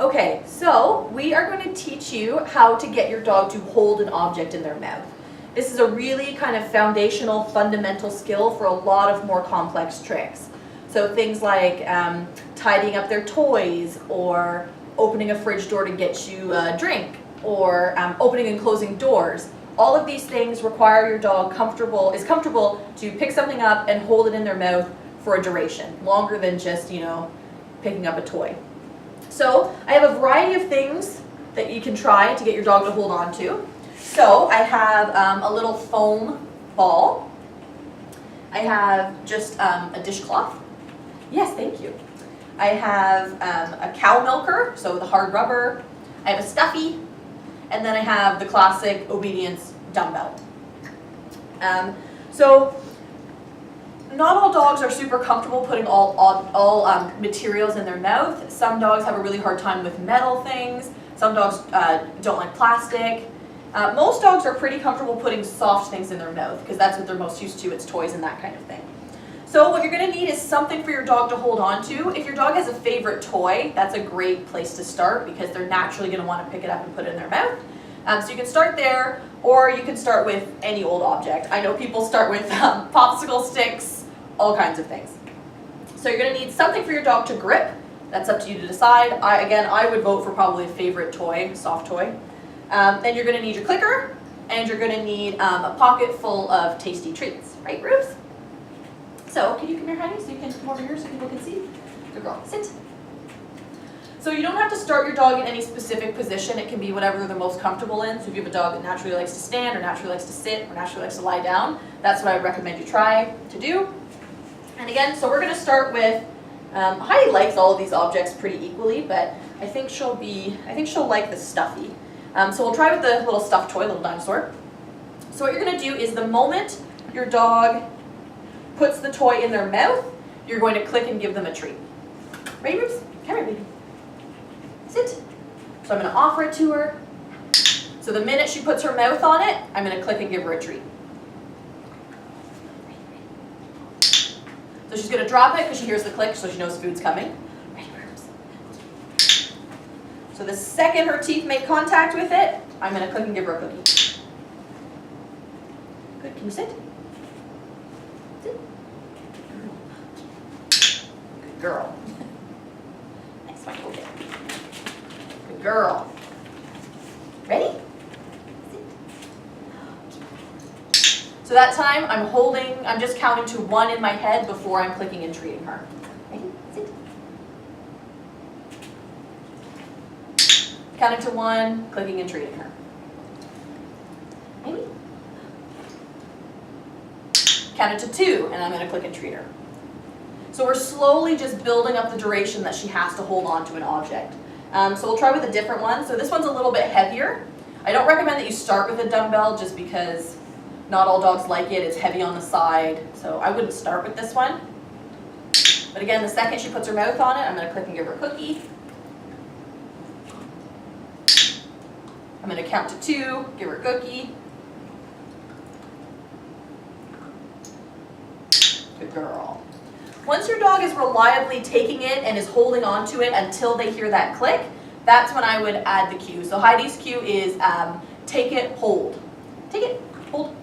Okay, so we are going to teach you how to get your dog to hold an object in their mouth. This is a really kind of foundational, fundamental skill for a lot of more complex tricks. So things like tidying up their toys, or opening a fridge door to get you a drink, or opening and closing doors. All of these things require your dog is comfortable to pick something up and hold it in their mouth for a duration, longer than just, picking up a toy. So I have a variety of things that you can try to get your dog to hold on to. So I have a little foam ball. I have just a dishcloth. Yes, thank you. I have a cow milker, so the hard rubber. I have a stuffy, and then I have the classic obedience dumbbell. So not all dogs are super comfortable putting all materials in their mouth. Some dogs have a really hard time with metal things. Some dogs don't like plastic. Most dogs are pretty comfortable putting soft things in their mouth because that's what they're most used to. It's toys and that kind of thing. So what you're going to need is something for your dog to hold on to. If your dog has a favorite toy, that's a great place to start because they're naturally going to want to pick it up and put it in their mouth. So you can start there, or you can start with any old object. I know people start with popsicle sticks, all kinds of things. So you're going to need something for your dog to grip. That's up to you to decide. I would vote for probably a favorite toy, soft toy. Then you're going to need your clicker, and you're going to need a pocket full of tasty treats. Right, Rubes? So, can you come here, honey, so you can come over here so people can see? Good girl. Sit. So you don't have to start your dog in any specific position. It can be whatever they're most comfortable in. So if you have a dog that naturally likes to stand, or naturally likes to sit, or naturally likes to lie down, that's what I would recommend you try to do. And again, so we're going to start with, Heidi likes all of these objects pretty equally, but I think she'll like the stuffy. So we'll try with the little stuffed toy, little dinosaur. So what you're going to do is the moment your dog puts the toy in their mouth, you're going to click and give them a treat. Ready, Rubes? Come here, baby. Sit. So I'm going to offer it to her. So the minute she puts her mouth on it, I'm going to click and give her a treat. So she's going to drop it because she hears the click, so she knows food's coming. Ready, Rubes? So the second her teeth make contact with it, I'm going to click and give her a cookie. Good. Can you sit? Good girl. Nice one. Okay. Good girl. Ready? So that time I'm just counting to 1 in my head before I'm clicking and treating her. Ready? Sit. Counting to 1, clicking and treating her. Ready? Counting to 2, and I'm going to click and treat her. So we're slowly just building up the duration that she has to hold on to an object. So we'll try with a different one. So this one's a little bit heavier. I don't recommend that you start with a dumbbell just because not all dogs like it. It's heavy on the side, so I wouldn't start with this one. But again, the second she puts her mouth on it, I'm going to click and give her a cookie. I'm going to count to 2, give her a cookie. Good girl. Once your dog is reliably taking it and is holding on to it until they hear that click, that's when I would add the cue. So Heidi's cue is take it, hold. Take it, hold.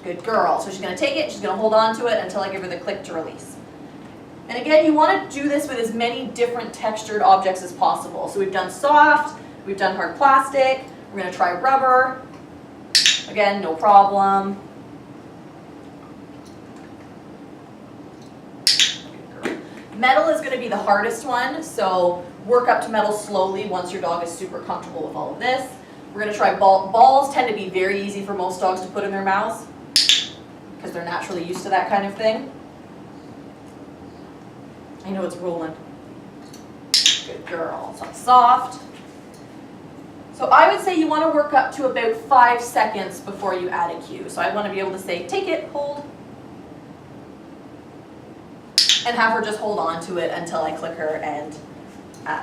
Good girl. So she's going to take it, she's going to hold on to it until I give her the click to release. And again, you want to do this with as many different textured objects as possible. So we've done soft, we've done hard plastic, we're going to try rubber. Again, no problem. Metal is going to be the hardest one, so work up to metal slowly once your dog is super comfortable with all of this. We're going to try balls tend to be very easy for most dogs to put in their mouths because they're naturally used to that kind of thing. I know it's rolling. Good girl. So soft. So I would say you want to work up to about 5 seconds before you add a cue. So I want to be able to say, take it, hold, and have her just hold on to it until I click her and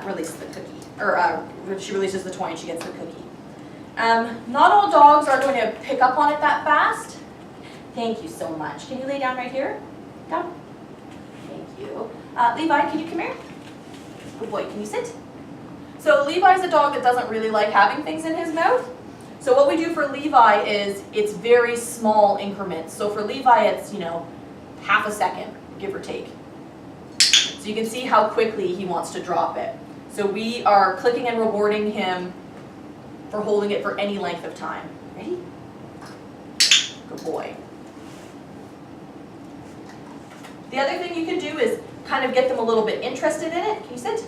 release the cookie. Or she releases the toy and she gets the cookie. Not all dogs are going to pick up on it that fast. Thank you so much. Can you lay down right here? Down. Thank you. Levi, can you come here? Good boy, can you sit? So Levi's a dog that doesn't really like having things in his mouth. So what we do for Levi is it's very small increments. So for Levi it's, half a second, give or take. So you can see how quickly he wants to drop it. So we are clicking and rewarding him for holding it for any length of time. Ready? Good boy. The other thing you can do is kind of get them a little bit interested in it. Can you sit?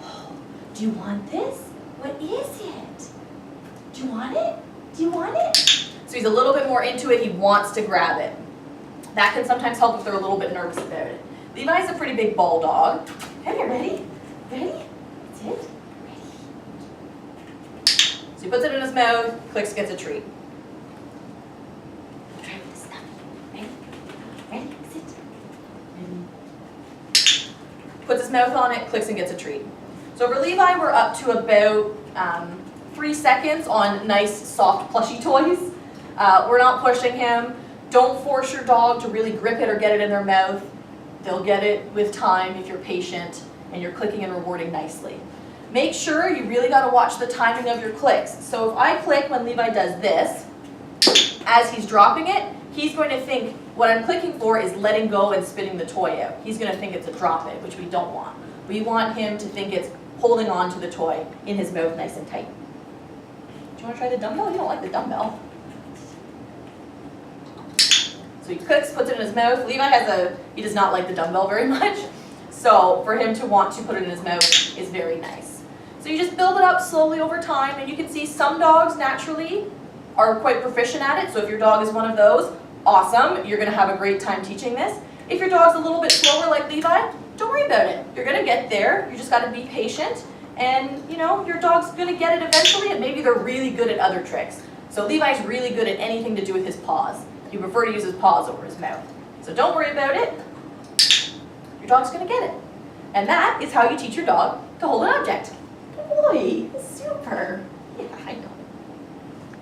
Oh, do you want this? What is it? Do you want it? Do you want it? So he's a little bit more into it. He wants to grab it. That can sometimes help if they're a little bit nervous about it. Levi's a pretty big ball dog. Come here, ready? Ready? That's it. Ready? So he puts it in his mouth, clicks, gets a treat. Try with the stuff. Ready? Ready? Sit. Ready? Puts his mouth on it, clicks and gets a treat. So for Levi, we're up to about 3 seconds on nice, soft, plushy toys. We're not pushing him. Don't force your dog to really grip it or get it in their mouth. They'll get it with time if you're patient and you're clicking and rewarding nicely. Make sure you really got to watch the timing of your clicks. So if I click when Levi does this, as he's dropping it, he's going to think what I'm clicking for is letting go and spitting the toy out. He's going to think it's a drop it, which we don't want. We want him to think it's holding on to the toy in his mouth nice and tight. Do you want to try the dumbbell? You don't like the dumbbell. So he clicks, puts it in his mouth. Levi he does not like the dumbbell very much. So for him to want to put it in his mouth is very nice. So you just build it up slowly over time, and you can see some dogs naturally are quite proficient at it. So if your dog is one of those, awesome. You're going to have a great time teaching this. If your dog's a little bit slower like Levi, don't worry about it. You're going to get there. You just got to be patient. And, your dog's going to get it eventually, and maybe they're really good at other tricks. So Levi's really good at anything to do with his paws. He prefer to use his paws over his mouth. So don't worry about it. Your dog's going to get it. And that is how you teach your dog to hold an object. Good boy. Super.